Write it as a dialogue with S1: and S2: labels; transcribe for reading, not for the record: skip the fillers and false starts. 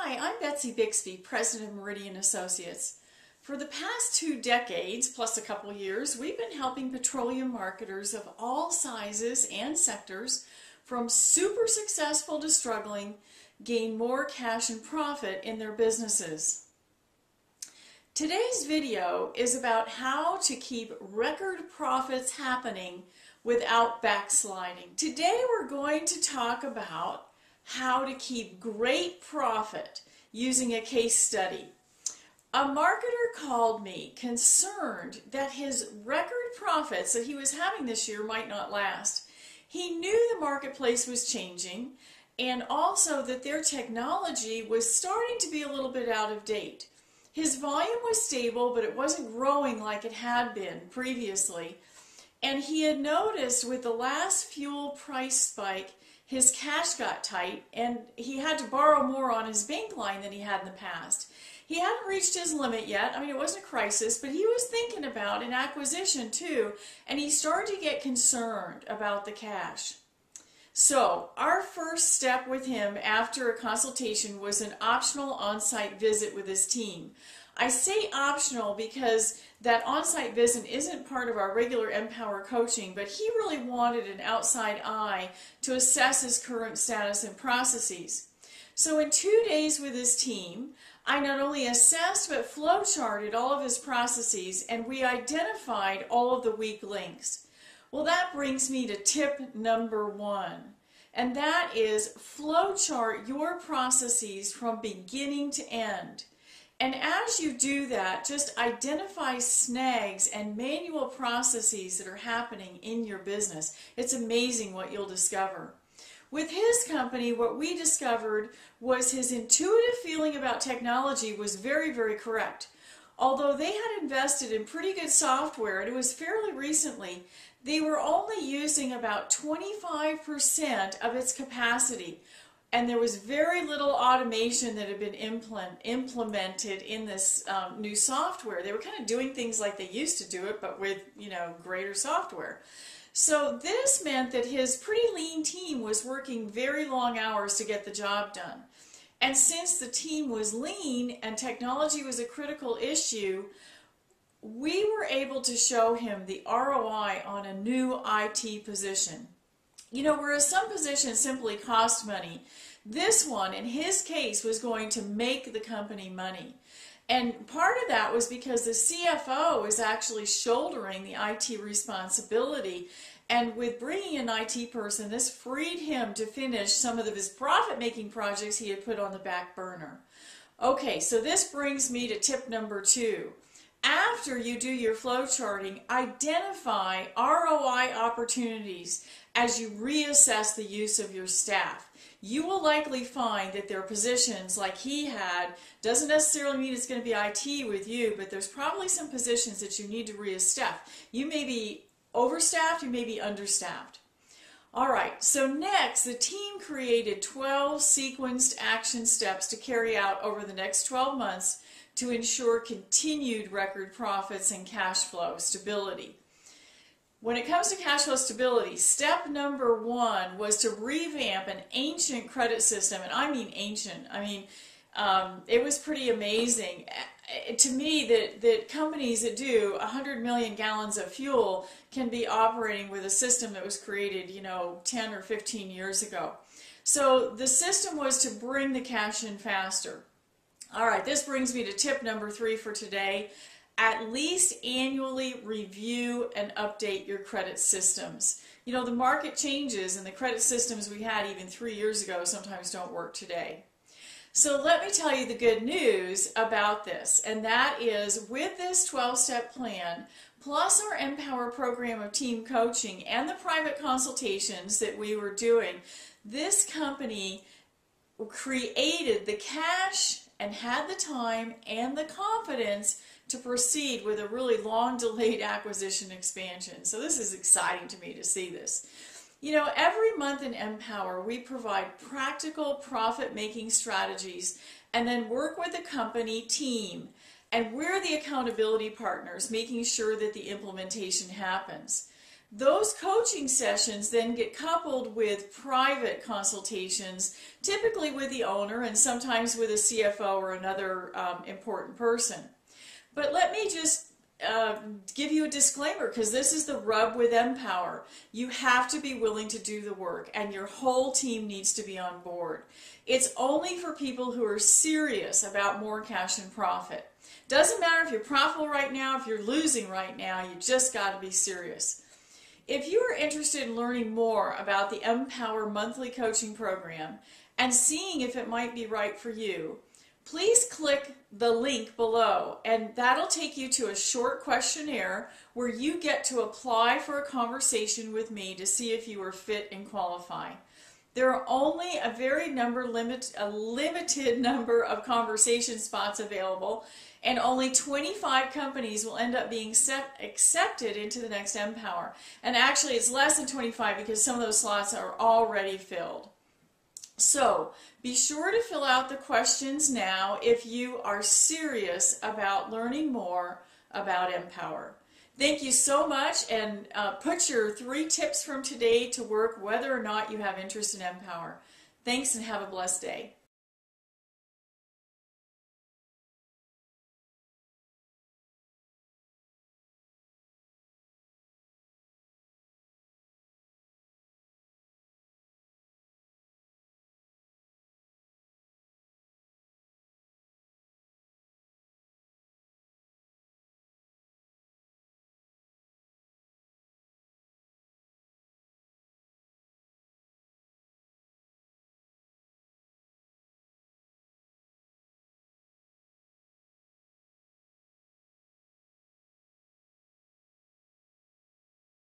S1: Hi, I'm Betsi Bixby, President of Meridian Associates. For the past 2 decades, plus a couple years, we've been helping petroleum marketers of all sizes and sectors, from super successful to struggling, gain more cash and profit in their businesses. Today's video is about how to keep record profits happening without backsliding. Today we're going to talk about how to keep great profit using a case study. A marketer called me concerned that his record profits that he was having this year might not last. He knew the marketplace was changing and also that their technology was starting to be a little bit out of date. His volume was stable, but it wasn't growing like it had been previously. And he had noticed with the last fuel price spike, his cash got tight and he had to borrow more on his bank line than he had in the past. He hadn't reached his limit yet. I mean, it wasn't a crisis, but he was thinking about an acquisition too, and he started to get concerned about the cash. So our first step with him after a consultation was an optional on-site visit with his team. I say optional because that on-site visit isn't part of our regular Empower coaching, but he really wanted an outside eye to assess his current status and processes. So in 2 days with his team, I not only assessed but flowcharted all of his processes, and we identified all of the weak links. Well, that brings me to tip number 1. And that is flowchart your processes from beginning to end. And as you do that, just identify snags and manual processes that are happening in your business. It's amazing what you'll discover. With his company, what we discovered was his intuitive feeling about technology was very, very correct. Although they had invested in pretty good software, and it was fairly recently, they were only using about 25% of its capacity. And there was very little automation that had been implemented in this new software. They were kind of doing things like they used to do it, but with, greater software. So this meant that his pretty lean team was working very long hours to get the job done. And since the team was lean and technology was a critical issue, we were able to show him the ROI on a new IT position. Whereas some positions simply cost money, this one, in his case, was going to make the company money. And part of that was because the CFO is actually shouldering the IT responsibility. And with bringing an IT person, this freed him to finish some of his profit-making projects he had put on the back burner. Okay, so this brings me to tip number 2. After you do your flow charting, identify ROI opportunities as you reassess the use of your staff. You will likely find that there are positions like he had, doesn't necessarily mean it's going to be IT with you, but there's probably some positions that you need to reassess. You may be overstaffed, you may be understaffed. All right, so next, the team created 12 sequenced action steps to carry out over the next 12 months to ensure continued record profits and cash flow stability. When it comes to cash flow stability, step number 1 was to revamp an ancient credit system, and I mean ancient. It was pretty amazing to me that companies that do 100 million gallons of fuel can be operating with a system that was created, 10 or 15 years ago. So the system was to bring the cash in faster. All right, this brings me to tip number 3 for today. At least annually review and update your credit systems. The market changes and the credit systems we had even 3 years ago sometimes don't work today. So let me tell you the good news about this, and that is with this 12-step plan, plus our Empower program of team coaching and the private consultations that we were doing, this company created the cash and had the time and the confidence to proceed with a really long delayed acquisition expansion. So this is exciting to me to see this. Every month in Empower we provide practical profit-making strategies and then work with the company team, and we're the accountability partners making sure that the implementation happens. Those coaching sessions then get coupled with private consultations, typically with the owner and sometimes with a CFO or another important person. But let me just give you a disclaimer, because this is the rub with Empower. You have to be willing to do the work, and your whole team needs to be on board. It's only for people who are serious about more cash and profit. Doesn't matter if you're profitable right now, if you're losing right now, you just got to be serious. If you are interested in learning more about the Empower monthly coaching program and seeing if it might be right for you, please click the link below, and that'll take you to a short questionnaire where you get to apply for a conversation with me to see if you are fit and qualify. There are only a limited number of conversation spots available, and only 25 companies will end up being accepted into the next Empower. And actually, it's less than 25 because some of those slots are already filled. So be sure to fill out the questions now if you are serious about learning more about Empower. Thank you so much, and put your 3 tips from today to work whether or not you have interest in Empower. Thanks, and have a blessed day.